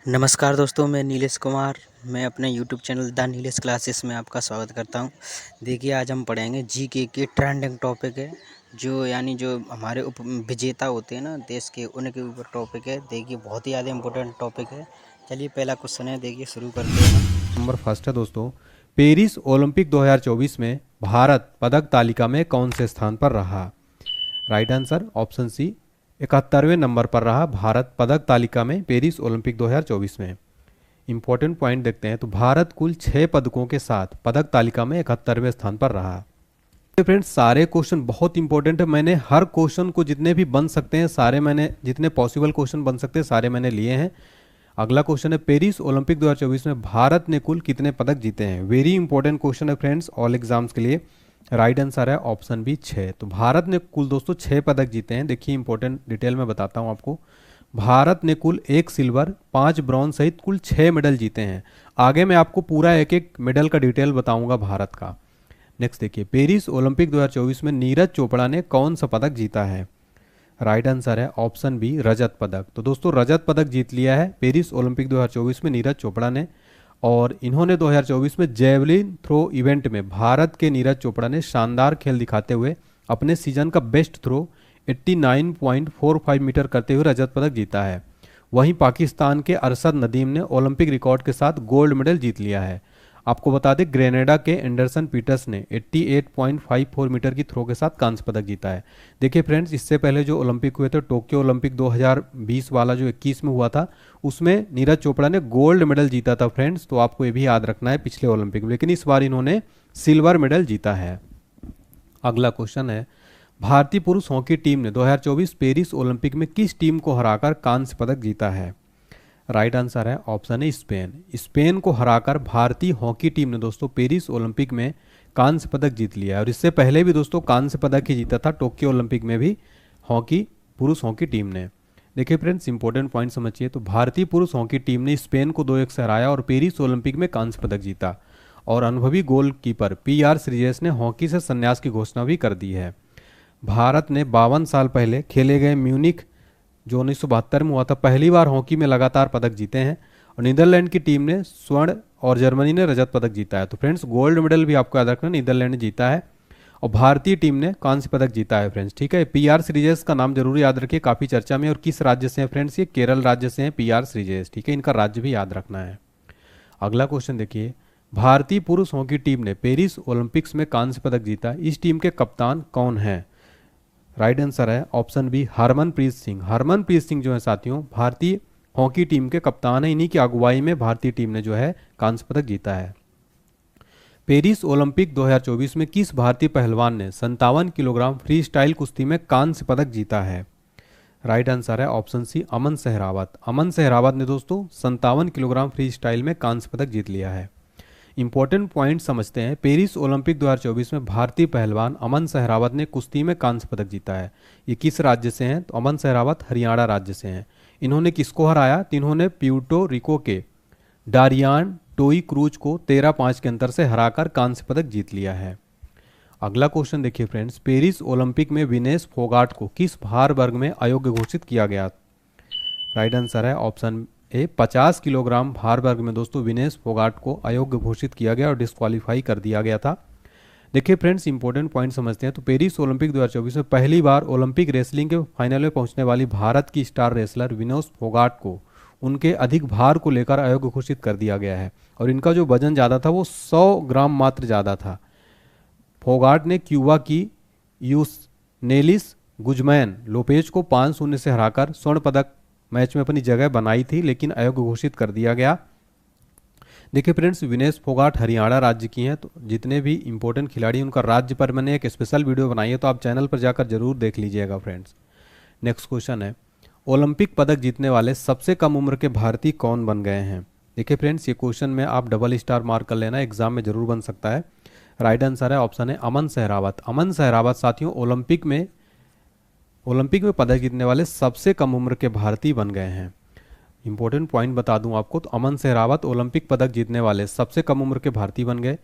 नमस्कार दोस्तों, मैं नीलेश कुमार। मैं अपने YouTube channel the Nilesh classes में आपका स्वागत करता हूं। देखिए, आज हम पढ़ेंगे जीके के ट्रेंडिंग टॉपिक है, जो हमारे उप विजेता होते हैं ना देश के, उनके ऊपर टॉपिक है। देखिए, बहुत ही ज़्यादा इंपॉर्टेंट टॉपिक है। चलिए, पहला क्वेश्चन है, देखिए शुरू करते हैं हम। नंबर फर्स्ट है दोस्तों। पेरिस ओलंपिक 2024 में भारत पदक तालिका में कौन से स्थान पर रहा? राइट आंसर ऑप्शन सी, 71वें नंबर पर रहा भारत पदक तालिका में पेरिस ओलंपिक 2024 में। इंपॉर्टेंट पॉइंट देखते हैं तो भारत कुल 6 पदकों के साथ पदक तालिका में 71वें स्थान पर रहा। फ्रेंड्स, सारे क्वेश्चन बहुत इंपॉर्टेंट है। मैंने हर क्वेश्चन को जितने भी बन सकते हैं सारे मैंने, जितने पॉसिबल क्वेश्चन बन सकते हैं सारे मैंने लिए हैं। अगला क्वेश्चन है, पेरिस ओलंपिक 2024 में भारत ने कुल कितने पदक जीते हैं? वेरी इंपॉर्टेंट क्वेश्चन है फ्रेंड्स, ऑल एग्जाम्स के लिए। राइट आंसर है ऑप्शन बी 6। तो भारत ने कुल दोस्तों 6 पदक जीते हैं। देखिए, इंपॉर्टेंट डिटेल में बताता हूं आपको। भारत ने कुल 1 सिल्वर, 5 ब्रॉन्ज सहित कुल 6 मेडल जीते हैं। आगे मैं आपको पूरा एक एक मेडल का डिटेल बताऊंगा भारत का। नेक्स्ट देखिए, पेरिस ओलंपिक 2024 में नीरज चोपड़ा ने कौन सा पदक जीता है? राइट आंसर है ऑप्शन बी, रजत पदक। तो दोस्तों, रजत पदक जीत लिया है पेरिस ओलंपिक 2024 में नीरज चोपड़ा ने। और इन्होंने 2024 में जेवलिन थ्रो इवेंट में भारत के नीरज चोपड़ा ने शानदार खेल दिखाते हुए अपने सीजन का बेस्ट थ्रो 89.45 मीटर करते हुए रजत पदक जीता है। वहीं पाकिस्तान के अरशद नदीम ने ओलंपिक रिकॉर्ड के साथ गोल्ड मेडल जीत लिया है। आपको बता दें, ग्रेनेडा के एंडरसन पीटर्स ने 88.54 मीटर की थ्रो के साथ कांस्य पदक जीता है। देखिए फ्रेंड्स, इससे पहले जो ओलंपिक हुए थे, टोक्यो ओलंपिक 2020 वाला जो 21 में हुआ था, उसमें नीरज चोपड़ा ने गोल्ड मेडल जीता था फ्रेंड्स। तो आपको ये भी याद रखना है पिछले ओलंपिक में। लेकिन इस बार इन्होंने सिल्वर मेडल जीता है। अगला क्वेश्चन है, भारतीय पुरुष हॉकी टीम ने 2024 पेरिस ओलंपिक में किस टीम को हराकर कांस्य पदक जीता है? राइट आंसर है ऑप्शन है स्पेन। स्पेन को हराकर भारतीय हॉकी टीम ने दोस्तों पेरिस ओलंपिक में कांस्य पदक जीत लिया है। और इससे पहले भी दोस्तों कांस्य पदक ही जीता था टोक्यो ओलंपिक में भी पुरुष हॉकी टीम ने। देखिए फ्रेंड्स, इंपॉर्टेंट पॉइंट समझिए। तो भारतीय पुरुष हॉकी टीम ने स्पेन को 2-1 से हराया और पेरिस ओलंपिक में कांस्य पदक जीता। और अनुभवी गोलकीपर पीआर श्रीजेश ने हॉकी से संन्यास की घोषणा भी कर दी है। भारत ने 52 साल पहले खेले गए म्यूनिख, जो 1972 में हुआ था, पहली बार हॉकी में लगातार पदक जीते हैं। और नीदरलैंड की टीम ने स्वर्ण और जर्मनी ने रजत पदक जीता है। तो फ्रेंड्स, गोल्ड मेडल भी आपको याद रखना, नीदरलैंड ने जीता है और भारतीय टीम ने कांस्य पदक जीता है फ्रेंड्स। ठीक है, पीआर श्रीजेश का नाम जरूर याद रखिए, काफी चर्चा में। और किस राज्य से हैं फ्रेंड्स? ये केरल राज्य से हैं पीआर श्रीजेश। ठीक है, इनका राज्य भी याद रखना है। अगला क्वेश्चन देखिए, भारतीय पुरुष हॉकी टीम ने पेरिस ओलंपिक्स में कांस्य पदक जीता। इस टीम के कप्तान कौन है? राइट आंसर है ऑप्शन बी, हरमनप्रीत सिंह। हरमनप्रीत सिंह जो है साथियों, भारतीय हॉकी टीम के कप्तान है। इन्हीं की अगुवाई में भारतीय टीम ने जो है कांस्य पदक जीता है। पेरिस ओलंपिक 2024 में किस भारतीय पहलवान ने 57 किलोग्राम फ्री स्टाइल कुश्ती में कांस्य पदक जीता है? राइट आंसर है ऑप्शन सी, अमन सहरावत। अमन सहरावत ने दोस्तों 57 किलोग्राम फ्री स्टाइल में कांस्य पदक जीत लिया है। इंपॉर्टेंट पॉइंट समझते हैं। पेरिस ओलंपिक 2024 में भारतीय पहलवान अमन सहरावत ने कुश्ती में कांस्य पदक जीता है। ये किस राज्य से हैं? तो अमन सहरावत हरियाणा राज्य से हैं। इन्होंने किसको हराया? तो इन्होंने प्यूर्टो रिको के डारियान टोई क्रूज को 13-5 के अंतर से हराकर कांस्य पदक जीत लिया है। अगला क्वेश्चन देखिए फ्रेंड्स, पेरिस ओलंपिक में विनेश फोगाट को किस भार वर्ग में अयोग्य घोषित किया गया? राइट आंसर है ऑप्शन ए, 50 किलोग्राम भार वर्ग में दोस्तों विनेश फोगाट को अयोग्य घोषित किया गया और डिस्क्वालीफाई कर दिया गया था। देखिए फ्रेंड्स, इंपॉर्टेंट पॉइंट समझते हैं। तो पेरिस ओलंपिक 2024 में पहली बार ओलंपिक रेसलिंग के फाइनल में पहुंचने वाली भारत की स्टार रेसलर विनेश फोगाट को उनके अधिक भार को लेकर अयोग्य घोषित कर दिया गया है। और इनका जो वजन ज़्यादा था वो 100 ग्राम मात्र ज़्यादा था। फोगाट ने क्यूबा की यूसनेलिस गुजमैन लोपेज को 5-0 से हराकर स्वर्ण पदक मैच में अपनी जगह बनाई थी, लेकिन अयोग्य घोषित कर दिया गया। देखिए फ्रेंड्स, विनेश फोगाट हरियाणा राज्य की हैं। तो जितने भी इंपॉर्टेंट खिलाड़ी, उनका राज्य पर मैंने एक स्पेशल वीडियो बनाई है, तो आप चैनल पर जाकर जरूर देख लीजिएगा फ्रेंड्स। नेक्स्ट क्वेश्चन है, ओलंपिक पदक जीतने वाले सबसे कम उम्र के भारतीय कौन बन गए हैं? देखिए फ्रेंड्स, ये क्वेश्चन में आप डबल स्टार मार्क कर लेना, एग्जाम में जरूर बन सकता है। राइट आंसर है ऑप्शन है अमन सहरावत। अमन सहरावत साथियों ओलंपिक में पदक जीतने वाले सबसे कम उम्र के भारतीय बन गए हैं। इंपॉर्टेंट पॉइंट बता दूं आपको, तो अमन सहरावत ओलंपिक पदक जीतने वाले सबसे कम उम्र के भारतीय बन गए।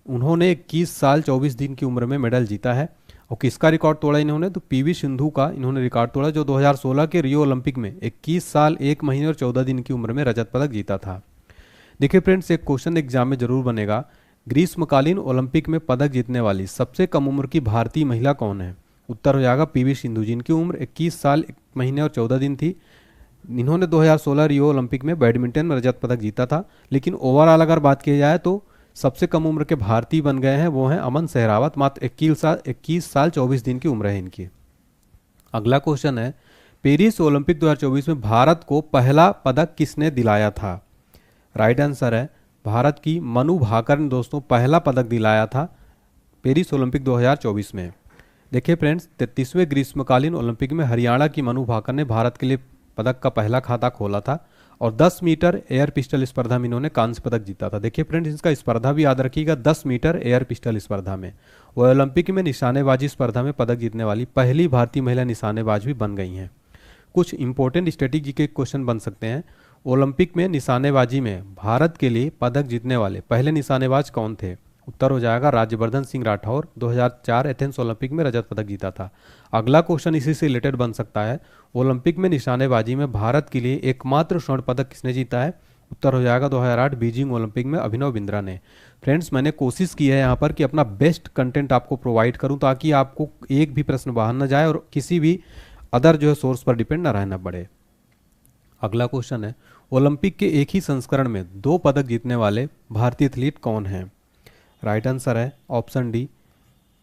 उन्होंने 21 साल 24 दिन की उम्र में मेडल जीता है। और किसका रिकॉर्ड तोड़ा इन्होंने, तो पीवी सिंधु का इन्होंने रिकॉर्ड तोड़ा, जो 2016 के रियो ओलंपिक में 21 साल 1 महीने और 14 दिन की उम्र में रजत पदक जीता था। देखिए फ्रेंड्स, एक क्वेश्चन एग्जाम में जरूर बनेगा, ग्रीष्मकालीन ओलंपिक में पदक जीतने वाली सबसे कम उम्र की भारतीय महिला कौन है। उत्तर हो जाएगा पीवी सिंधु, जिनकी उम्र 21 साल 1 महीने और 14 दिन थी। इन्होंने 2016 रियो ओलंपिक में बैडमिंटन में रजत पदक जीता था। लेकिन ओवरऑल अगर बात की जाए तो सबसे कम उम्र के भारतीय बन गए हैं वो हैं अमन सहरावत, मात्र 21 साल 24 दिन की उम्र है इनकी। अगला क्वेश्चन है, पेरिस ओलंपिक 2024 में भारत को पहला पदक किसने दिलाया था। राइट आंसर है भारत की मनु भाकर ने दोस्तों पहला पदक दिलाया था पेरिस ओलंपिक 2024 में। देखिए फ्रेंड्स, 33वें ग्रीष्मकालीन ओलंपिक में हरियाणा की मनु भाकर ने भारत के लिए पदक का पहला खाता खोला था और 10 मीटर एयर पिस्टल स्पर्धा में इन्होंने कांस्य पदक जीता था। देखिए फ्रेंड्स, इसका स्पर्धा भी याद रखिएगा, 10 मीटर एयर पिस्टल स्पर्धा में। वो ओलंपिक में निशानेबाजी स्पर्धा में पदक जीतने वाली पहली भारतीय महिला निशानेबाज भी बन गई हैं। कुछ इंपॉर्टेंट स्ट्रेटेजी के क्वेश्चन बन सकते हैं। ओलंपिक में निशानेबाजी में भारत के लिए पदक जीतने वाले पहले निशानेबाज कौन थे। उत्तर हो जाएगा राज्यवर्धन सिंह राठौर, 2004 एथेंस ओलंपिक में रजत पदक जीता था। अगला क्वेश्चन इसी से रिलेटेड बन सकता है, ओलंपिक में निशानेबाजी में भारत के लिए एकमात्र स्वर्ण पदक किसने जीता है। उत्तर हो जाएगा 2008 बीजिंग ओलंपिक में अभिनव बिंद्रा ने। फ्रेंड्स, मैंने कोशिश की है यहाँ पर कि अपना बेस्ट कंटेंट आपको प्रोवाइड करूँ ताकि आपको एक भी प्रश्न बाहर न जाए और किसी भी अदर जो है सोर्स पर डिपेंड न रहना पड़े। अगला क्वेश्चन है, ओलंपिक के एक ही संस्करण में 2 पदक जीतने वाले भारतीय एथलीट कौन हैं। राइट आंसर है ऑप्शन डी,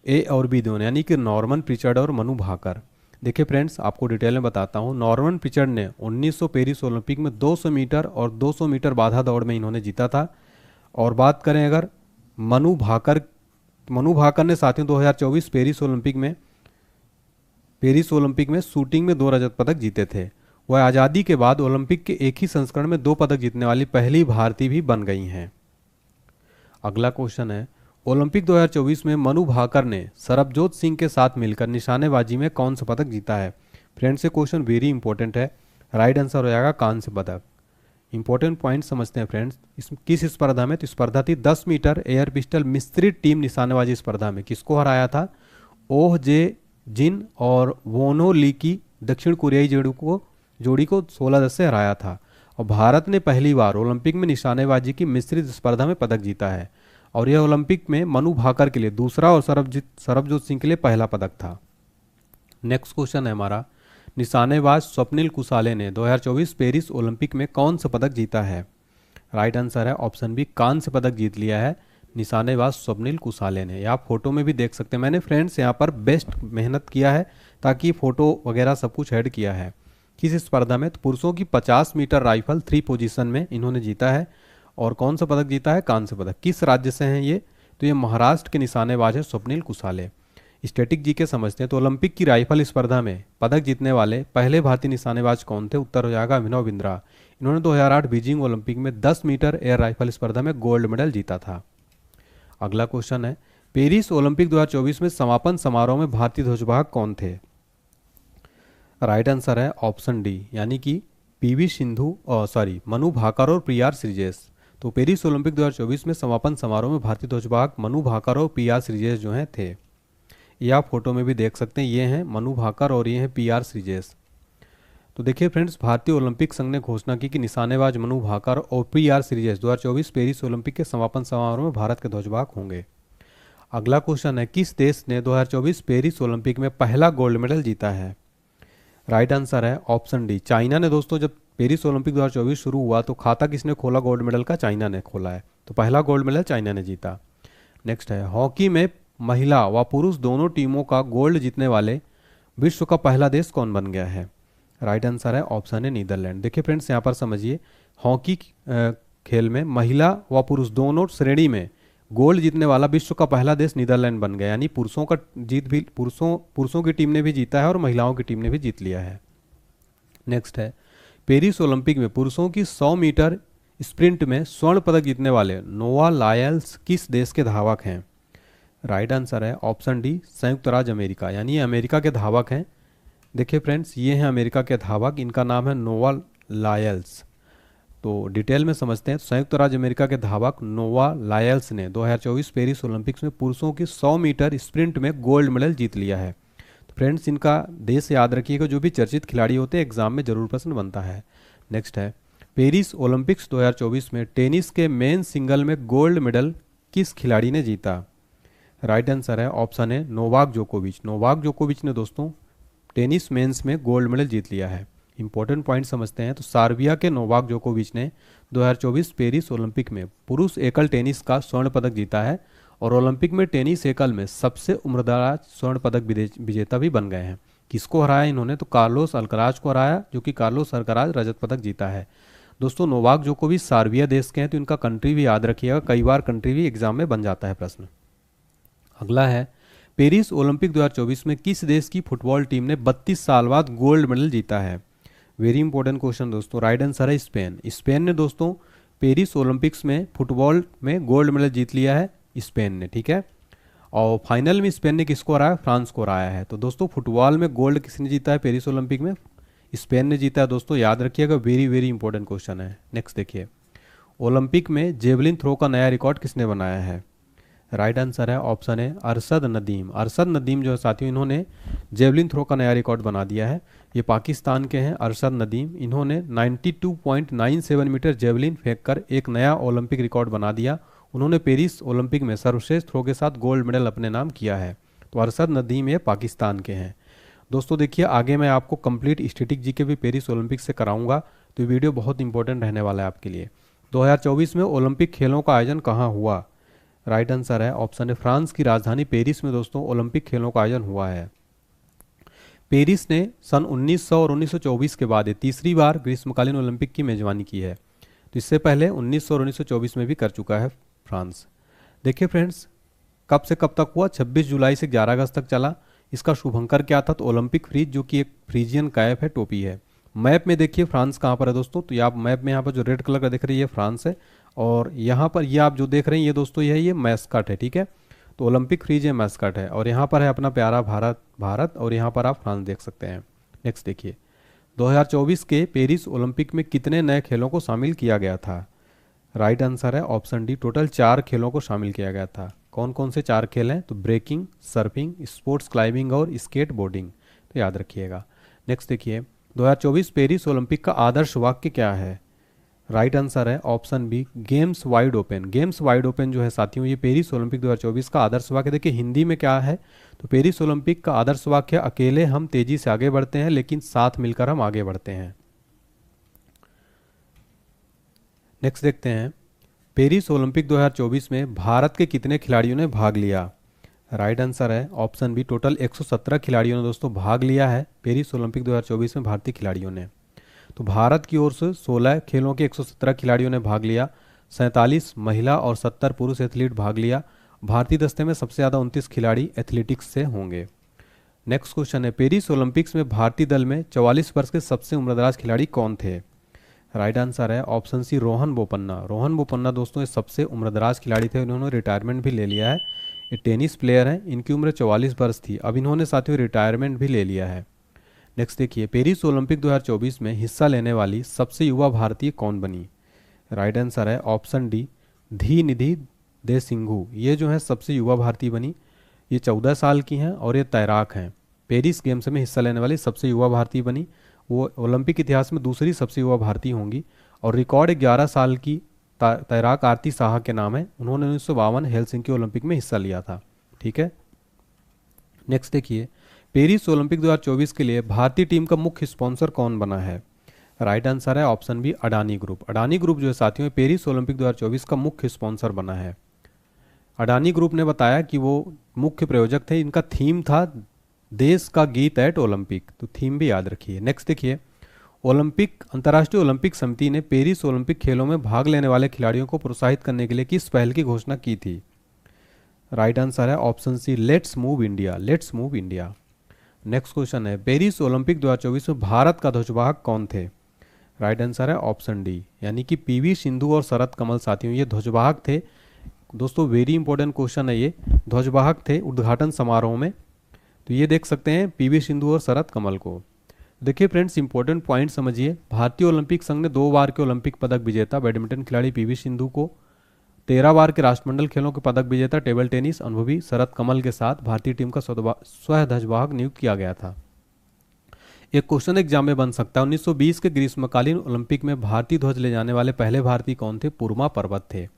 ए और बी दोनों, यानी कि नॉर्मन प्रिचर्ड और मनु भाकर। देखिए फ्रेंड्स, आपको डिटेल में बताता हूँ। नॉर्मन प्रिचर्ड ने 1900 पेरिस ओलंपिक में 200 मीटर और 200 मीटर बाधा दौड़ में इन्होंने जीता था। और बात करें अगर मनु भाकर ने साथियों 2024 पेरिस ओलंपिक में शूटिंग में 2 रजत पदक जीते थे। वह आज़ादी के बाद ओलंपिक के एक ही संस्करण में 2 पदक जीतने वाली पहली भारतीय भी बन गई हैं। अगला क्वेश्चन है, ओलंपिक 2024 में मनु भाकर ने सरबजोत सिंह के साथ मिलकर निशानेबाजी में कौन सा पदक जीता है। फ्रेंड्स, ये क्वेश्चन वेरी इंपॉर्टेंट है। राइट आंसर हो जाएगा कांस्य पदक। इंपॉर्टेंट पॉइंट समझते हैं फ्रेंड्स, किस स्पर्धा में, तो स्पर्धा थी 10 मीटर एयर पिस्टल मिश्रित टीम निशानेबाजी स्पर्धा में। किसको हराया था, ओह जे जिन और वोनो ली की दक्षिण कोरियाई जोड़ी को 16-10 से हराया था। और भारत ने पहली बार ओलंपिक में निशानेबाजी की मिश्रित स्पर्धा में पदक जीता है और यह ओलंपिक में मनु भाकर के लिए दूसरा और सरबजोत सिंह के लिए पहला पदक था। नेक्स्ट क्वेश्चन है हमारा, निशानेबाज स्वप्निल कुसाले ने 2024 पेरिस ओलंपिक में कौन सा पदक जीता है। राइट आंसर है ऑप्शन बी, कांस्य पदक जीत लिया है निशानेबाज स्वप्निल कुसाले ने। आप फोटो में भी देख सकते हैं। मैंने फ्रेंड्स यहाँ पर बेस्ट मेहनत किया है ताकि फोटो वगैरह सब कुछ ऐड किया है। किस स्पर्धा में, तो पुरुषों की 50 मीटर राइफल 3 पोजीशन में इन्होंने जीता है। और कौन सा पदक जीता है, कांस्य पदक। किस राज्य से हैं ये, तो ये महाराष्ट्र के निशानेबाज है स्वप्निल कुसाले। स्टैटिक जी के समझते हैं, तो ओलंपिक की राइफल स्पर्धा में पदक जीतने वाले पहले भारतीय निशानेबाज कौन थे। उत्तर हो जाएगा अभिनव बिंद्रा। इन्होंने 2008 बीजिंग ओलंपिक में 10 मीटर एयर राइफल स्पर्धा में गोल्ड मेडल जीता था। अगला क्वेश्चन है, पेरिस ओलंपिक 2024 में समापन समारोह में भारतीय ध्वजवाहक कौन थे। राइट आंसर है ऑप्शन डी, यानी कि पीवी सिंधु मनु भाकर और पीआर श्रीजेश। तो पेरिस ओलंपिक 2024 में समापन समारोह में भारतीय ध्वजवाहक मनु भाकर और पीआर श्रीजेश जो हैं थे। ये आप फोटो में भी देख सकते हैं, ये हैं मनु भाकर और ये हैं पीआर श्रीजेश। तो देखिए फ्रेंड्स, भारतीय ओलंपिक संघ ने घोषणा की कि निशानेबाज मनु भाकर और पीआर श्रीजेश 2024 पेरिस ओलंपिक के समापन समारोह में भारत के ध्वजवाहक होंगे। अगला क्वेश्चन है, किस देश ने 2024 पेरिस ओलंपिक में पहला गोल्ड मेडल जीता है। राइट आंसर है ऑप्शन डी, चाइना ने। दोस्तों, जब पेरिस ओलंपिक 2024 शुरू हुआ तो खाता किसने खोला गोल्ड मेडल का, चाइना ने खोला है। तो पहला गोल्ड मेडल चाइना ने जीता। नेक्स्ट है, हॉकी में महिला व पुरुष दोनों टीमों का गोल्ड जीतने वाले विश्व का पहला देश कौन बन गया है। राइट आंसर है ऑप्शन है नीदरलैंड। देखिए फ्रेंड्स, यहाँ पर समझिए, हॉकी खेल में महिला व पुरुष दोनों श्रेणी में गोल्ड जीतने वाला विश्व का पहला देश नीदरलैंड बन गया। यानी पुरुषों का जीत भी पुरुषों की टीम ने भी जीता है और महिलाओं की टीम ने भी जीत लिया है। नेक्स्ट है, पेरिस ओलंपिक में पुरुषों की 100 मीटर स्प्रिंट में स्वर्ण पदक जीतने वाले नोवा लायल्स किस देश के धावक हैं। राइट आंसर है ऑप्शन डी, संयुक्त राज्य अमेरिका, यानी ये अमेरिका के धावक हैं। देखिए फ्रेंड्स, ये हैं अमेरिका के धावक, इनका नाम है नोवा लायल्स। तो डिटेल में समझते हैं। तो संयुक्त राज्य अमेरिका के धावक नोवा लायल्स ने 2024 पेरिस ओलंपिक्स में पुरुषों की 100 मीटर स्प्रिंट में गोल्ड मेडल जीत लिया है। तो फ्रेंड्स, इनका देश याद रखिएगा, जो भी चर्चित खिलाड़ी होते हैं एग्जाम में जरूर प्रश्न बनता है। नेक्स्ट है, पेरिस ओलंपिक्स 2024 में टेनिस के मेन सिंगल में गोल्ड मेडल किस खिलाड़ी ने जीता? राइट आंसर है ऑप्शन है नोवाक जोकोविच। नोवाक जोकोविच ने दोस्तों टेनिस मेंस में गोल्ड मेडल जीत लिया है। इंपॉर्टेंट पॉइंट समझते हैं। तो सर्बिया के नोवाक जोकोविच ने 2024 पेरिस ओलंपिक में पुरुष एकल टेनिस का स्वर्ण पदक जीता है और ओलंपिक में टेनिस एकल में सबसे उम्रदराज स्वर्ण पदक विजेता भी बन गए हैं। किसको हराया इन्होंने? तो कार्लोस अल्कराज को हराया, जो कि कार्लोस अल्कराज रजत पदक जीता है। दोस्तों, नोवाक जोकोविच सर्बिया देश के हैं, तो इनका कंट्री भी याद रखिएगा, कई बार कंट्री भी एग्जाम में बन जाता है प्रश्न। अगला है, पेरिस ओलंपिक 2024 में किस देश की फुटबॉल टीम ने 32 साल बाद गोल्ड मेडल जीता है? वेरी इंपॉर्टेंट क्वेश्चन दोस्तों। राइट आंसर है स्पेन। स्पेन ने दोस्तों पेरिस ओलंपिक्स में फुटबॉल में गोल्ड मेडल जीत लिया है, स्पेन ने, ठीक है। और फाइनल में स्पेन ने किसको हराया? फ्रांस को हराया है। तो दोस्तों, फुटबॉल में गोल्ड किसने जीता है पेरिस ओलंपिक में? स्पेन ने जीता है दोस्तों, याद रखिएगा, वेरी वेरी इंपॉर्टेंट क्वेश्चन है। नेक्स्ट देखिए, ओलंपिक में जेवलिन थ्रो का नया रिकॉर्ड किसने बनाया है? राइट आंसर है ऑप्शन है अरशद नदीम। अरशद नदीम जो है साथियों, इन्होंने जेवलिन थ्रो का नया रिकॉर्ड बना दिया है। ये पाकिस्तान के हैं अरशद नदीम। इन्होंने 92.97 मीटर जेवलिन फेंककर एक नया ओलंपिक रिकॉर्ड बना दिया। उन्होंने पेरिस ओलंपिक में सर्वश्रेष्ठ थ्रो के साथ गोल्ड मेडल अपने नाम किया है। तो अरशद नदीम ये पाकिस्तान के हैं। दोस्तों देखिए, आगे मैं आपको कंप्लीट स्टैटिक जीके भी पेरिस ओलंपिक से कराऊंगा, तो ये वीडियो बहुत इंपॉर्टेंट रहने वाला है आपके लिए। 2024 में ओलंपिक खेलों का आयोजन कहाँ हुआ? राइट आंसर है ऑप्शन है फ्रांस की राजधानी पेरिस में दोस्तों ओलंपिक खेलों का आयोजन हुआ है। पेरिस ने सन 1900 और 1924 के बाद तीसरी बार ग्रीष्मकालीन ओलंपिक की मेजबानी की है। तो इससे पहले 1900 और 1924 में भी कर चुका है फ्रांस। देखिए फ्रेंड्स, कब से कब तक हुआ? 26 जुलाई से 11 अगस्त तक चला। इसका शुभंकर क्या था? तो ओलंपिक फ्रीज, जो कि एक फ्रीजियन कैप है, टोपी है। मैप में देखिए फ्रांस कहाँ पर है दोस्तों, तो आप मैप में यहाँ पर जो रेड कलर का दिख रही है फ्रांस है, और यहाँ पर ये आप जो देख रहे हैं ये दोस्तों ये मैस्कट है, ठीक है। तो ओलंपिक फ्रीज ये मैस्कट है, और यहाँ पर है अपना प्यारा भारत, और यहाँ पर आप फ्रांस देख सकते हैं। नेक्स्ट देखिए, 2024 के पेरिस ओलंपिक में कितने नए खेलों को शामिल किया गया था? राइट आंसर है ऑप्शन डी, टोटल 4 खेलों को शामिल किया गया था। कौन कौन से 4 खेल हैं? तो ब्रेकिंग, सर्फिंग, स्पोर्ट्स क्लाइंबिंग और स्केट बोर्डिंग, तो याद रखिएगा। नेक्स्ट देखिए, 2024 पेरिस ओलंपिक का आदर्श वाक्य क्या है? राइट आंसर है option B, games wide open. Games wide open जो है साथियों, ये पेरिस ओलंपिक 2024 का आदर्श वाक्य। देखिए हिंदी में क्या है, तो पेरिस ओलंपिक का आदर्श वाक्य, अकेले हम तेजी से आगे बढ़ते हैं लेकिन साथ मिलकर हम आगे बढ़ते हैं। नेक्स्ट देखते हैं, पेरिस ओलंपिक 2024 में भारत के कितने खिलाड़ियों ने भाग लिया? राइट आंसर है ऑप्शन बी, टोटल 117 खिलाड़ियों ने दोस्तों भाग लिया है पेरिस ओलंपिक 2024 में, भारतीय खिलाड़ियों ने। तो भारत की ओर से 16 खेलों के 117 खिलाड़ियों ने भाग लिया, 47 महिला और 70 पुरुष एथलीट भाग लिया। भारतीय दस्ते में सबसे ज़्यादा 29 खिलाड़ी एथलेटिक्स से होंगे। नेक्स्ट क्वेश्चन है, पेरिस ओलंपिक्स में भारतीय दल में 44 वर्ष के सबसे उम्रदराज खिलाड़ी कौन थे? राइट आंसर है ऑप्शन सी, रोहन बोपन्ना। रोहन बोपन्ना दोस्तों ये सबसे उम्रदराज खिलाड़ी थे, इन्होंने रिटायरमेंट भी ले लिया है। ये टेनिस प्लेयर हैं, इनकी उम्र 44 वर्ष थी, अब इन्होंने साथियों रिटायरमेंट भी ले लिया है। नेक्स्ट देखिए, पेरिस ओलंपिक 2024 में हिस्सा लेने वाली सबसे युवा भारतीय कौन बनी? राइट आंसर है ऑप्शन डी, धी निधि दे सिंघू। ये जो है सबसे युवा भारतीय बनी। ये 14 साल की हैं और ये तैराक हैं। पेरिस गेम्स में हिस्सा लेने वाली सबसे युवा भारतीय बनी। वो ओलंपिक इतिहास में दूसरी सबसे युवा भारतीय होंगी, और रिकॉर्ड 11 साल की तैराक आरती साहा के नाम है। उन्होंने 1952 हेलसिंकी ओलंपिक में हिस्सा लिया था, ठीक है। नेक्स्ट देखिए, पेरिस ओलंपिक 2024 के लिए भारतीय टीम का मुख्य स्पॉन्सर कौन बना है? राइट आंसर है option B, Adani group. Adani group जो है साथियों पेरिस ओलंपिक 2024 का मुख्य स्पॉन्सर बना है। अडानी ग्रुप ने बताया कि वो मुख्य प्रायोजक थे। इनका थीम था देश का गीत एट ओलंपिक, तो थीम भी याद रखिए। नेक्स्ट देखिए, अंतर्राष्ट्रीय ओलंपिक समिति ने पेरिस ओलंपिक खेलों में भाग लेने वाले खिलाड़ियों को प्रोत्साहित करने के लिए किस पहल की घोषणा की थी? राइट आंसर है option C, let's move India. Let's move India. Next question है, पेरिस ओलंपिक 2024 में भारत का ध्वजवाहक कौन थे? राइट आंसर है ऑप्शन डी, यानी कि पीवी सिंधु और शरत कमल साथियों ये ध्वजवाहक थे। दोस्तों वेरी इंपॉर्टेंट क्वेश्चन है, ये ध्वजवाहक थे उद्घाटन समारोह में। तो ये देख सकते हैं पीवी सिंधु और शरत कमल को। देखिए फ्रेंड्स, इंपॉर्टेंट पॉइंट समझिए। भारतीय ओलंपिक संघ ने 2 बार के ओलंपिक पदक विजेता बैडमिंटन खिलाड़ी पीवी सिंधु को, 13 बार के राष्ट्रमंडल खेलों के पदक विजेता टेबल टेनिस अनुभवी शरत कमल के साथ भारतीय टीम का सह ध्वजवाहक नियुक्त किया गया था। एक क्वेश्चन एग्जाम में बन सकता है, 1920 के ग्रीष्मकालीन ओलंपिक में भारतीय ध्वज ले जाने वाले पहले भारतीय कौन थे? पुरमा पर्वत थे।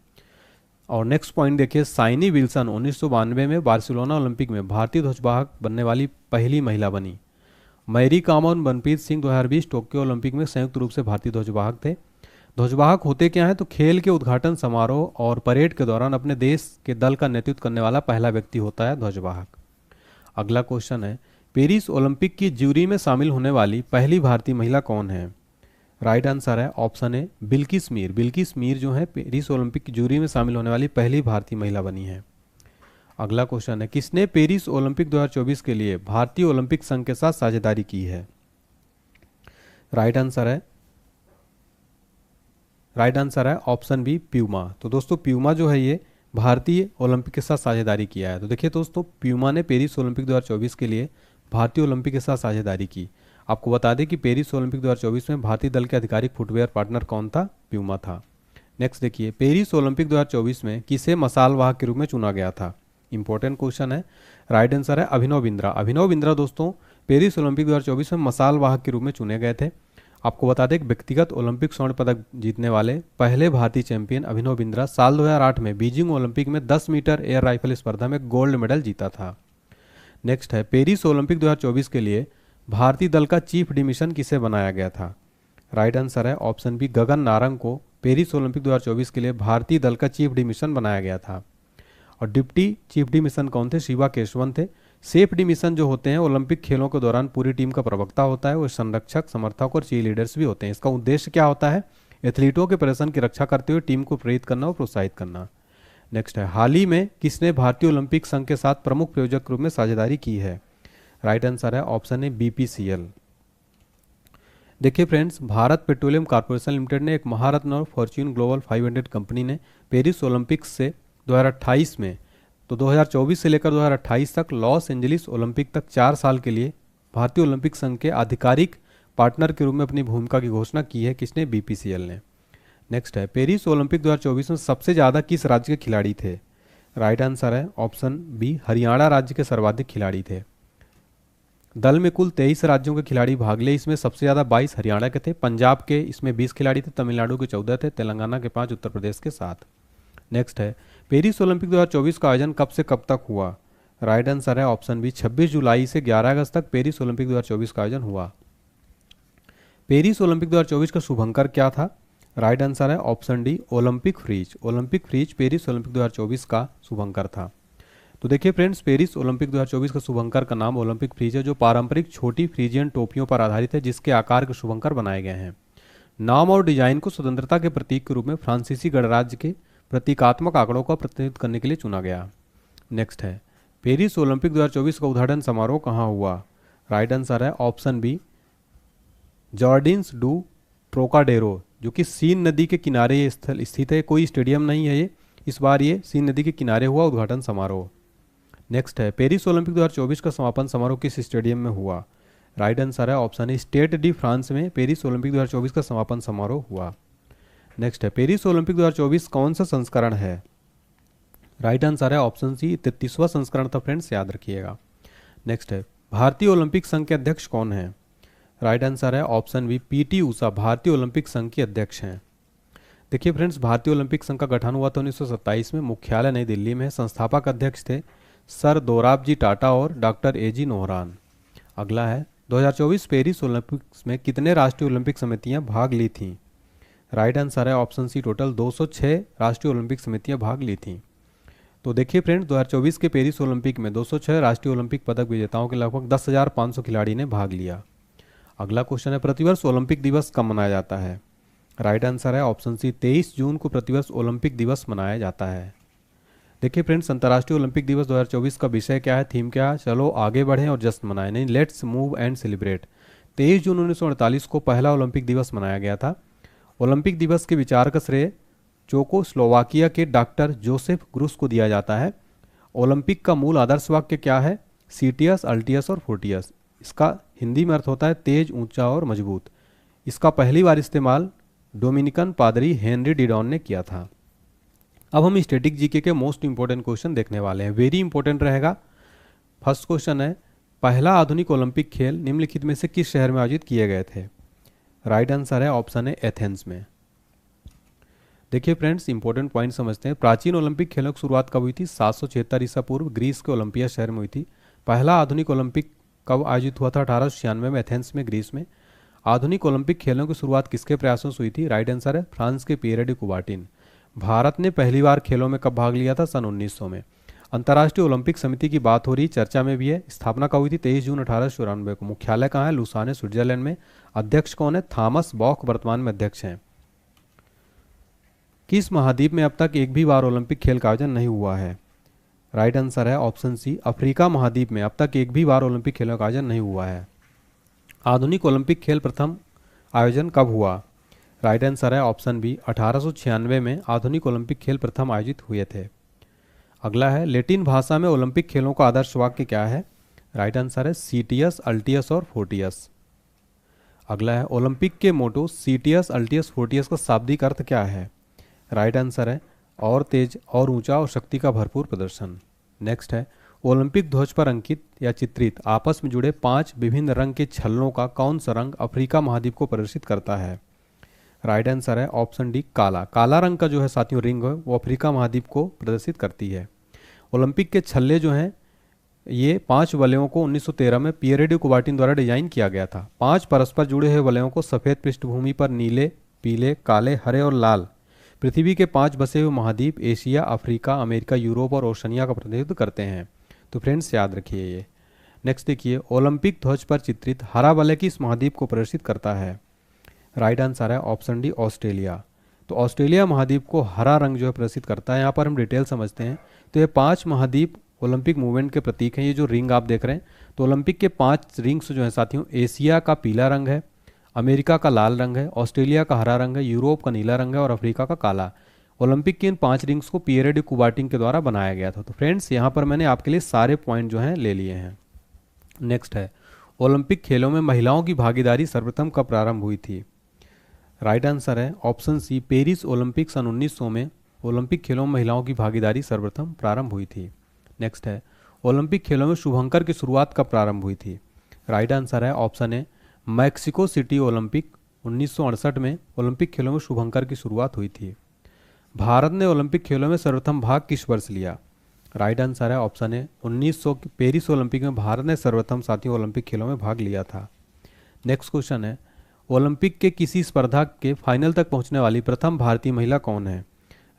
और नेक्स्ट पॉइंट देखिए, साइनी विल्सन 1992 में बार्सिलोना ओलंपिक में भारतीय ध्वजवाहक बनने वाली पहली महिला बनी। मैरी कॉम और मनप्रीत सिंह 2020 टोक्यो ओलंपिक में संयुक्त रूप से भारतीय ध्वजवाहक थे। ध्वजवाहक होते क्या हैं? तो खेल के उद्घाटन समारोह और परेड के दौरान अपने देश के दल का नेतृत्व करने वाला पहला व्यक्ति होता है ध्वजवाहक। अगला क्वेश्चन है, पेरिस ओलंपिक की ज्यूरी में शामिल होने वाली पहली भारतीय महिला कौन है? राइट आंसर है ऑप्शन ए बिल्किस मीर। बिल्किस मीर जो है पेरिस ओलंपिक की ज्यूरी में शामिल होने वाली पहली भारतीय महिला बनी है। अगला क्वेश्चन है, किसने पेरिस ओलंपिक 2024 के लिए भारतीय ओलंपिक संघ के साथ साझेदारी की है? राइट आंसर है ऑप्शन बी प्यूमा। तो दोस्तों प्यूमा जो है ये भारतीय ओलंपिक के साथ साझेदारी किया है। तो देखिए दोस्तों, प्यूमा ने पेरिस ओलंपिक 2024 के लिए भारतीय ओलंपिक के साथ साझेदारी की। आपको बता दें कि पेरिस ओलंपिक 2024 में भारतीय दल के आधिकारिक फुटवेयर पार्टनर कौन था? प्यूमा था। नेक्स्ट देखिए, पेरिस ओलंपिक 2024 में किसे मसाल वाहक के रूप में चुना गया था? इंपॉर्टेंट क्वेश्चन है। राइट आंसर है अभिनव बिंद्रा। अभिनव बिंद्रा दोस्तों पेरिस ओलंपिक 2024 में मसाल वाहक के रूप में चुने गए थे। आपको बता दें कि व्यक्तिगत ओलंपिक स्वर्ण पदक जीतने वाले पहले भारतीय चैंपियन अभिनव बिंद्रा साल 2008 में बीजिंग ओलंपिक में 10 मीटर एयर राइफल स्पर्धा में गोल्ड मेडल जीता था। नेक्स्ट है, पेरिस ओलंपिक 2024 के लिए भारतीय दल का चीफ डिमिशन किसे बनाया गया था? राइट आंसर है ऑप्शन बी गगन नारंग को पेरिस ओलंपिक 2024 के लिए भारतीय दल का चीफ डिमिशन बनाया गया था। और डिप्टी चीफ डिमिशन कौन थे? शिवा केशवन थे। सेफ डिमिशन जो होते हैं ओलंपिक खेलों के दौरान पूरी टीम का प्रवक्ता होता है, वो संरक्षक, समर्थक और चीयर लीडर्स भी होते हैं। इसका उद्देश्य क्या होता है? एथलीटों के प्रदर्शन की रक्षा करते हुए टीम को प्रेरित करना और प्रोत्साहित करना। नेक्स्ट है, हाल ही में किसने भारतीय ओलंपिक संघ के साथ प्रमुख प्रायोजक के रूप में साझेदारी की है? राइट आंसर है ऑप्शन ए बीपीसीएल। देखिए friends, Bharat petroleum corporation limited ने एक महारत्न और फॉर्च्यून ग्लोबल 500 कंपनी ने पेरिस ओलंपिक्स से 2028 में, तो 2024 से लेकर 2028 तक लॉस एंजलिस ओलंपिक तक 4 साल के लिए भारतीय ओलंपिक संघ के आधिकारिक पार्टनर के रूप में अपनी भूमिका की घोषणा की है। किसने? बीपीसीएल ने। नेक्स्ट है, पेरिस ओलंपिक 2024 में सबसे ज़्यादा किस राज्य के खिलाड़ी थे? राइट आंसर है ऑप्शन बी हरियाणा राज्य के सर्वाधिक खिलाड़ी थे। दल में कुल 23 राज्यों के खिलाड़ी भाग लिए, इसमें सबसे ज़्यादा 22 हरियाणा के थे, पंजाब के इसमें 20 खिलाड़ी थे, तमिलनाडु के 14 थे, तेलंगाना के 5, उत्तर प्रदेश के 7। नेक्स्ट है, पेरिस ओलंपिक 2024 का आयोजन कब से कब तक हुआ? राइट आंसर है ऑप्शन बी 26 जुलाई से 11 अगस्त तक पेरिस ओलंपिक 2024 का आयोजन हुआ। पेरिस ओलंपिक 2024 का शुभंकर क्या था? राइट आंसर है option D Olympic Phryges. Olympic Phryges Paris Olympic 2024 का शुभंकर था। तो देखिए फ्रेंड्स, पेरिस ओलंपिक 2024 का शुभंकर का नाम ओलंपिक फ्रीज है, जो पारंपरिक छोटी फ्रीजियन टोपियों पर आधारित है, जिसके आकार के शुभंकर बनाए गए हैं। नाम और डिजाइन को स्वतंत्रता के प्रतीक के रूप में फ्रांसीसी गणराज्य के प्रतीकात्मक आंकड़ों का प्रतिनिधित्व करने के लिए चुना गया। नेक्स्ट है, पेरिस ओलंपिक 2024 का उद्घाटन समारोह कहाँ हुआ? राइट आंसर है ऑप्शन बी जॉर्डिन्स डू ट्रोकाडेरो, जो कि सीन नदी के किनारे ये स्थल स्थित है। कोई स्टेडियम नहीं है ये, इस बार ये सीन नदी के किनारे हुआ उद्घाटन समारोह। नेक्स्ट है, पेरिस ओलंपिक 2024 का समापन समारोह किस स्टेडियम में हुआ? राइट आंसर है option A Stade de France में पेरिस ओलंपिक 2024 का समापन समारोह हुआ। नेक्स्ट है, पेरिस ओलंपिक 2024 कौन सा संस्करण है? राइट आंसर है ऑप्शन सी 33वां संस्करण था फ्रेंड्स, याद रखिएगा। नेक्स्ट है, भारतीय ओलंपिक संघ के अध्यक्ष कौन है? राइट आंसर है ऑप्शन बी पीटी ऊषा भारतीय ओलंपिक संघ के अध्यक्ष हैं। देखिए फ्रेंड्स, भारतीय ओलंपिक संघ का गठन हुआ था 1927 में, मुख्यालय नई दिल्ली में। संस्थापक अध्यक्ष थे सर दोराबजी टाटा और डॉक्टर एजी नोहरान। अगला है, 2024 पेरिस ओलंपिक्स में कितने राष्ट्रीय ओलंपिक समितियां भाग ली थीं? राइट आंसर है ऑप्शन सी टोटल 206 राष्ट्रीय ओलंपिक समितियां भाग ली थीं। तो देखिए फ्रेंड्स, 2024 के पेरिस ओलंपिक में 206 राष्ट्रीय ओलंपिक पदक विजेताओं के लगभग 10,500 खिलाड़ी ने भाग लिया। अगला क्वेश्चन है, प्रतिवर्ष ओलंपिक दिवस कब मनाया जाता है? राइट आंसर है ऑप्शन सी 23 जून को प्रतिवर्ष ओलंपिक दिवस मनाया जाता है। देखिए फ्रेंड्स, अंतर्राष्ट्रीय ओलंपिक दिवस 2024 का विषय क्या है, थीम क्या है? चलो आगे बढ़ें और जश्न मनाएं, नहीं लेट्स मूव एंड सेलिब्रेट। 23 जून 1948 को पहला ओलंपिक दिवस मनाया गया था। ओलंपिक दिवस के विचार का श्रेय चेकोस्लोवाकिया के डॉक्टर जोसेफ ग्रुस को दिया जाता है। ओलंपिक का मूल आदर्श वाक्य क्या है? सीटियस, अल्टियस और फोर्टियस। इसका हिंदी में अर्थ होता है तेज, ऊंचा और मजबूत। इसका पहली बार इस्तेमाल डोमिनिकन पादरी हेनरी डिडॉन ने किया था। अब हम स्टैटिक जीके के मोस्ट इंपॉर्टेंट क्वेश्चन देखने वाले हैं, वेरी इंपॉर्टेंट रहेगा। फर्स्ट क्वेश्चन है, पहला आधुनिक ओलंपिक खेल निम्नलिखित में से किस शहर में आयोजित किए गए थे? राइट आंसर है ऑप्शन है एथेंस में। देखिए फ्रेंड्स, इंपॉर्टेंट पॉइंट समझते हैं। प्राचीन ओलंपिक खेलों की शुरुआत कब हुई थी? 776 ईसा पूर्व ग्रीस के ओलंपिया शहर में हुई थी। पहला आधुनिक ओलंपिक कब आयोजित हुआ था? 1896 में एथेंस में, ग्रीस में। आधुनिक ओलंपिक खेलों की शुरुआत किसके प्रयासों से हुई थी? राइट आंसर है फ्रांस के पियरे डी कुबार्टिन। भारत ने पहली बार खेलों में कब भाग लिया था? सन 1900 में। अंतर्राष्ट्रीय ओलंपिक समिति की बात हो रही, चर्चा में भी है। स्थापना कब हुई थी? 23 जून 1894 को। मुख्यालय कहाँ है? लुसाने, स्विट्जरलैंड में। अध्यक्ष कौन है? थॉमस बॉक वर्तमान में अध्यक्ष हैं। किस महाद्वीप में अब तक एक भी बार ओलंपिक खेल का आयोजन नहीं हुआ है? राइट आंसर है ऑप्शन सी, अफ्रीका महाद्वीप में अब तक एक भी बार ओलंपिक खेलों का आयोजन नहीं हुआ है। आधुनिक ओलंपिक खेल प्रथम आयोजन कब हुआ? राइट आंसर है ऑप्शन बी, 1896 में आधुनिक ओलंपिक खेल प्रथम आयोजित हुए थे। अगला है, लैटिन भाषा में ओलंपिक खेलों का आदर्श वाक्य क्या है? राइट आंसर है सीटियस, अल्टियस और फोर्टियस। अगला है, ओलंपिक के मोटो सीटियस, अल्टियस, फोर्टियस का शाब्दिक अर्थ क्या है? राइट आंसर है और तेज और ऊंचा और शक्ति का भरपूर प्रदर्शन। नेक्स्ट है, ओलंपिक ध्वज पर अंकित या चित्रित आपस में जुड़े 5 विभिन्न रंग के छल्लों का कौन सा रंग अफ्रीका महाद्वीप को प्रदर्शित करता है? राइट आंसर है ऑप्शन डी, काला। काला रंग का जो है साथियों रिंग है वो अफ्रीका महाद्वीप को प्रदर्शित करती है। ओलंपिक के छल्ले जो हैं ये 5 वलयों को 1913 में पियरे डी कुबार्टिन द्वारा डिजाइन किया गया था। 5 परस्पर जुड़े हुए वलयों को सफ़ेद पृष्ठभूमि पर नीले, पीले, काले, हरे और लाल पृथ्वी के 5 बसे हुए महाद्वीप एशिया, अफ्रीका, अमेरिका, यूरोप और ओशनिया का प्रतिनिधित्व करते हैं। तो फ्रेंड्स याद रखिए ये। नेक्स्ट देखिए, ओलंपिक ध्वज पर चित्रित हरा वलय किस महाद्वीप को प्रदर्शित करता है? राइट आंसर है ऑप्शन डी, ऑस्ट्रेलिया। तो ऑस्ट्रेलिया महाद्वीप को हरा रंग जो है प्रदर्शित करता है। यहाँ पर हम डिटेल समझते हैं। तो ये 5 महाद्वीप ओलंपिक मूवमेंट के प्रतीक हैं। ये जो रिंग आप देख रहे हैं, तो ओलंपिक के 5 रिंग्स जो हैं साथियों, एशिया का पीला रंग है, अमेरिका का लाल रंग है, ऑस्ट्रेलिया का हरा रंग है, यूरोप का नीला रंग है और अफ्रीका का काला। ओलंपिक की इन 5 रिंग्स को पियरे डी कुबार्टिन के द्वारा बनाया गया था। तो फ्रेंड्स यहाँ पर मैंने आपके लिए सारे पॉइंट जो हैं ले लिए हैं। नेक्स्ट है, ओलंपिक खेलों में महिलाओं की भागीदारी सर्वप्रथम कब प्रारंभ हुई थी? राइट आंसर है ऑप्शन सी, पेरिस ओलंपिक सन 1900 में ओलंपिक खेलों में महिलाओं की भागीदारी सर्वप्रथम प्रारंभ हुई थी। नेक्स्ट है, ओलंपिक खेलों में शुभंकर की शुरुआत कब प्रारंभ हुई थी? राइट आंसर है option A, Mexico city Olympic 1968 में ओलंपिक खेलों में शुभंकर की शुरुआत हुई थी। भारत ने ओलंपिक खेलों में सर्वप्रथम भाग किस वर्ष लिया? राइट आंसर है ऑप्शन ए, 1900 के पेरिस ओलंपिक में भारत ने सर्वप्रथम साथियों ओलंपिक खेलों में भाग लिया था। नेक्स्ट क्वेश्चन है, ओलंपिक के किसी स्पर्धा के फाइनल तक पहुंचने वाली प्रथम भारतीय महिला कौन है?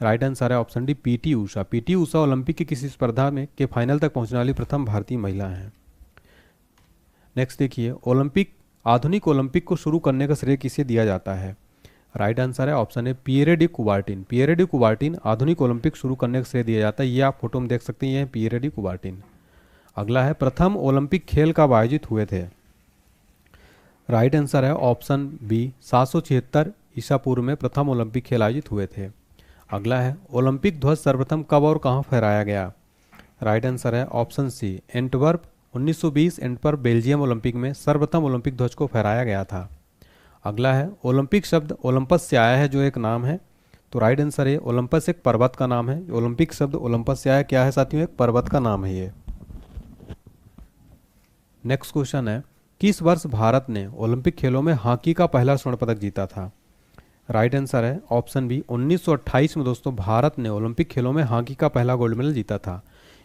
राइट आंसर है option D, PT Usha. PT Usha Olympic की किसी स्पर्धा में के फाइनल तक पहुंचने वाली प्रथम भारतीय महिला हैं। नेक्स्ट देखिए, आधुनिक ओलंपिक को शुरू करने का श्रेय किसे दिया जाता है? राइट आंसर है ऑप्शन है पियरे डी कुबार्टिन। पियरे डी कुबार्टिन आधुनिक ओलंपिक शुरू करने का श्रेय दिया जाता है। ये आप फोटो में देख सकते हैं, ये पियरे डी कुबार्टिन। अगला है, प्रथम ओलंपिक खेल कब आयोजित हुए थे? राइट आंसर है ऑप्शन बी, 776 ईसा पूर्व में प्रथम ओलंपिक खेल आयोजित हुए थे। अगला है, ओलंपिक ध्वज सर्वप्रथम कब और कहां फहराया गया? राइट आंसर है option C, Antwerp 1920 Antwerp Belgium Olympic में सर्वप्रथम ओलंपिक ध्वज को फहराया गया था। अगला है, ओलंपिक शब्द ओलंपस से आया है जो एक नाम है। तो राइट आंसर है, ओलंपस एक पर्वत का नाम है। ओलंपिक शब्द ओलंपस से आया, क्या है साथियों? एक पर्वत का नाम है ये। नेक्स्ट क्वेश्चन है, किस वर्ष भारत ने ओलंपिक खेलों में हॉकी का पहला स्वर्ण पदक जीता था? राइट आंसर है ऑप्शन बी, 1928 में दोस्तों भारत ने ओलंपिक खेलों में हॉकी का पहला गोल्ड मेडल जीता था।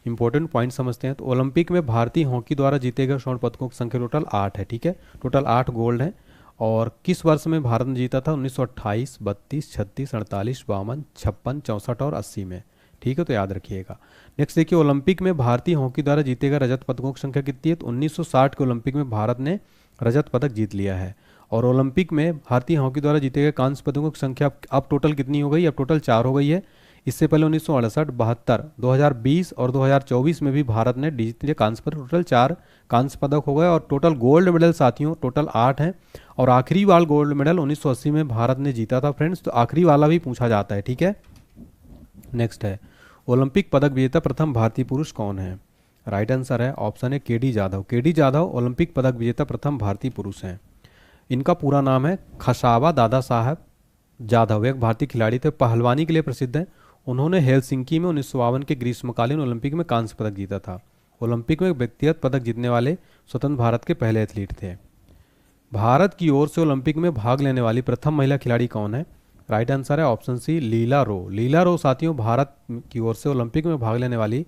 इंपॉर्टेंट पॉइंट समझते हैं। तो ओलंपिक में भारतीय हॉकी द्वारा जीते गए स्वर्ण पदकों की संख्या टोटल 8 है। ठीक है, टोटल 8 गोल्ड है। और किस वर्ष में भारत ने जीता था? 1928, 32, 36, 48, 52, 56, 64 और 80 में। ठीक है, तो याद रखिएगा। नेक्स्ट देखिए, ओलंपिक में भारतीय हॉकी द्वारा जीते गए रजत पदकों की संख्या कितनी है? तो 1960 के ओलंपिक में भारत ने रजत पदक जीत लिया है। और ओलंपिक में भारतीय हॉकी द्वारा जीते गए कांस्य पदकों की संख्या अब टोटल कितनी हो गई? अब टोटल 4 हो गई है। इससे पहले 1968, 72, 2020 और 2024 में भी भारत ने जीते कांस्य पदक, टोटल 4 कांस्य पदक हो गए। और टोटल गोल्ड मेडल साथियों टोटल 8 हैं। और आखिरी वाला गोल्ड मेडल 1980 में भारत ने जीता था फ्रेंड्स। तो आखिरी वाला भी पूछा जाता है। ठीक है, नेक्स्ट है, ओलंपिक पदक विजेता प्रथम भारतीय पुरुष कौन है? राइट आंसर है ऑप्शन है के डी जाधव। के डी जाधव ओलंपिक पदक विजेता प्रथम भारतीय पुरुष हैं। इनका पूरा नाम है खशावा दादा साहब जाधव। एक भारतीय खिलाड़ी थे, पहलवानी के लिए प्रसिद्ध हैं। उन्होंने हेलसिंकी में 1952 के ग्रीष्मकालीन ओलंपिक में कांस्य पदक जीता था। ओलंपिक में व्यक्तिगत पदक जीतने वाले स्वतंत्र भारत के पहले एथलीट थे। भारत की ओर से ओलंपिक में भाग लेने वाली प्रथम महिला खिलाड़ी कौन है? राइट आंसर है ऑप्शन सी लीला रो। लीला रो साथियों भारत की ओर से ओलंपिक में भाग लेने वाली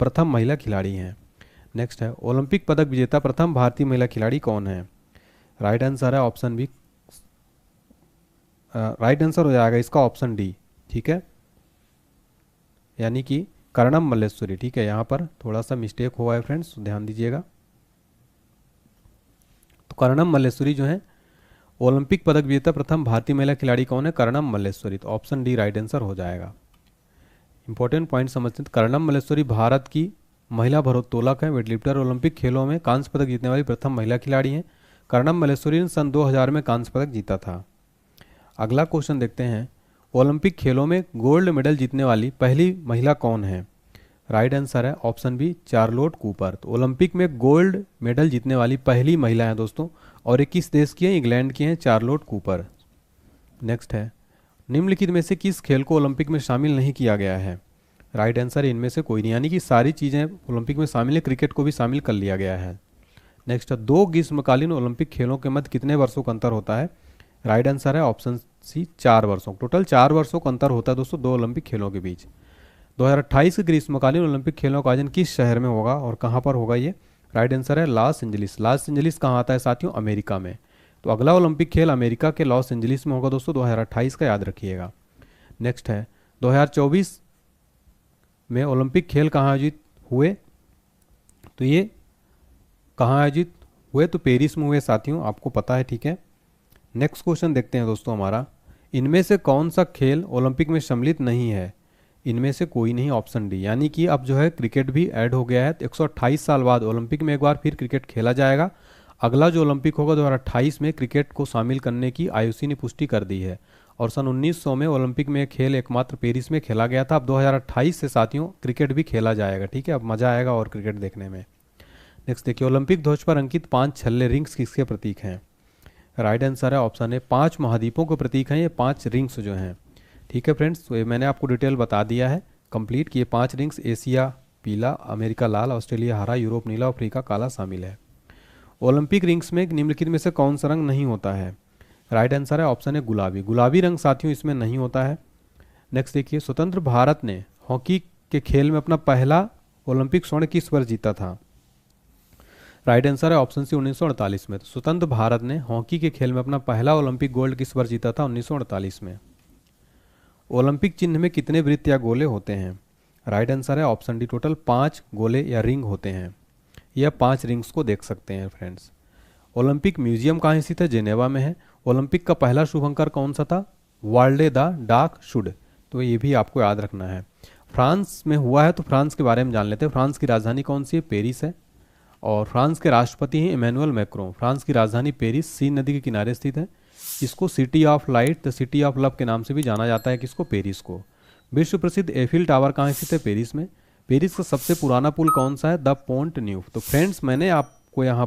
प्रथम महिला खिलाड़ी हैं। नेक्स्ट है ओलंपिक पदक विजेता प्रथम भारतीय महिला खिलाड़ी कौन है? राइट आंसर है ऑप्शन बी, राइट आंसर हो जाएगा इसका ऑप्शन डी। ठीक है, यानी कि कर्णम मल्लेश्वरी। ठीक है, यहाँ पर थोड़ा सा मिस्टेक हुआ है फ्रेंड्स, ध्यान दीजिएगा। तो कर्णम मल्लेश्वरी जो है ओलंपिक पदक विजेता प्रथम भारतीय महिला खिलाड़ी कौन है? कर्णम मल्लेश्वरी। तो ऑप्शन डी राइट आंसर हो जाएगा। इंपॉर्टेंट पॉइंट समझते हैं। कर्णम मल्लेश्वरी भारत की महिला भारोत्तोलक है, वेटलिफ्टर। ओलंपिक खेलों में कांस्य पदक जीतने वाली प्रथम महिला खिलाड़ी हैं। कर्णम मल्लेश्वरी ने सन 2000 में कांस्य पदक जीता था। अगला क्वेश्चन देखते हैं, ओलंपिक खेलों में गोल्ड मेडल जीतने वाली पहली महिला कौन है? राइट आंसर है ऑप्शन बी चार्लोट कूपर। तो ओलंपिक में गोल्ड मेडल जीतने वाली पहली महिला है दोस्तों, और ये किस देश की है? इंग्लैंड की हैं, चार्लोट कूपर। नेक्स्ट है निम्नलिखित में से किस खेल को ओलंपिक में शामिल नहीं किया गया है? राइट आंसर इनमें से कोई नहीं, यानी कि सारी चीज़ें ओलंपिक में शामिल है, क्रिकेट को भी शामिल कर लिया गया है। नेक्स्ट है दो ग्रीष्मकालीन ओलंपिक खेलों के मध्य कितने वर्षों का अंतर होता है? राइट आंसर है ऑप्शन सी 4 वर्षों। टोटल 4 वर्षों का अंतर होता है दोस्तों दो ओलंपिक खेलों के बीच। 2028 के ग्रीष्मकालीन ओलंपिक खेलों का आयोजन किस शहर में होगा और कहाँ पर होगा ये? राइट आंसर है लॉस एंजलिस। लॉस एंजलिस कहाँ आता है साथियों? अमेरिका में। तो अगला ओलंपिक खेल अमेरिका के लॉस एंजलिस में होगा दोस्तों 2028 का, याद रखिएगा। नेक्स्ट है 2024 में ओलंपिक खेल कहाँ आयोजित हुए? तो ये कहाँ आयोजित हुए? तो पेरिस में हुए साथियों, आपको पता है। ठीक है, नेक्स्ट क्वेश्चन देखते हैं दोस्तों हमारा, इनमें से कौन सा खेल ओलंपिक में सम्मिलित नहीं है? इनमें से कोई नहीं, ऑप्शन डी। यानी कि अब जो है क्रिकेट भी ऐड हो गया है। 128 साल बाद ओलंपिक में एक बार फिर क्रिकेट खेला जाएगा। अगला जो ओलंपिक होगा 2028 में क्रिकेट को शामिल करने की आईओसी ने पुष्टि कर दी है। और सन 1900 में ओलंपिक में खेल एकमात्र पेरिस में खेला गया था। अब 2028 से साथियों क्रिकेट भी खेला जाएगा। ठीक है, अब मज़ा आएगा और क्रिकेट देखने में। नेक्स्ट देखिए, ओलंपिक ध्वज पर अंकित 5 छल्ले रिंग्स किसके प्रतीक हैं? राइट आंसर है ऑप्शन है 5 महाद्वीपों के प्रतीक हैं ये 5 रिंग्स जो हैं। ठीक है फ्रेंड्स, तो ये मैंने आपको डिटेल बता दिया है कंप्लीट कि ये 5 रिंग्स एशिया पीला, अमेरिका लाल, ऑस्ट्रेलिया हरा, यूरोप नीला, अफ्रीका काला शामिल है। ओलंपिक रिंग्स में निम्नलिखित में से कौन सा रंग नहीं होता है? राइट आंसर है ऑप्शन है गुलाबी। गुलाबी रंग साथियों इसमें नहीं होता है। नेक्स्ट देखिए, स्वतंत्र भारत ने हॉकी के खेल में अपना पहला ओलंपिक स्वर्ण किस वर्ष जीता था? राइट आंसर है ऑप्शन सी 1948 में। तो स्वतंत्र भारत ने हॉकी के खेल में अपना पहला ओलंपिक गोल्ड किस वर्ष जीता था? 1948 में। ओलंपिक चिन्ह में कितने वृत्त या गोले होते हैं? राइट आंसर है ऑप्शन डी टोटल 5 गोले या रिंग होते हैं। यह 5 रिंग्स को देख सकते हैं फ्रेंड्स। ओलंपिक म्यूजियम कहाँ स्थित है? जेनेवा में है। ओलंपिक का पहला शुभंकर कौन सा था? वाल्डे द डाक शुड। तो ये भी आपको याद रखना है। फ्रांस में हुआ है, तो फ्रांस के बारे में जान लेते हैं। फ्रांस की राजधानी कौन सी है? पेरिस है। और फ्रांस के राष्ट्रपति हैं इमैनुअल मैक्रों। फ्रांस की राजधानी पेरिस सीन नदी के किनारे स्थित है। इसको city of light, the city of love के नाम से भी जाना जाता है। किसको? पेरिस को। विश्व प्रसिद्ध एफिल टावर कहाँ स्थित है? पेरिस में। पेरिस का सबसे पुराना पुल कौन सा है? The Pont Neuf. तो फ्रेंड्स मैंने आपको यहाँ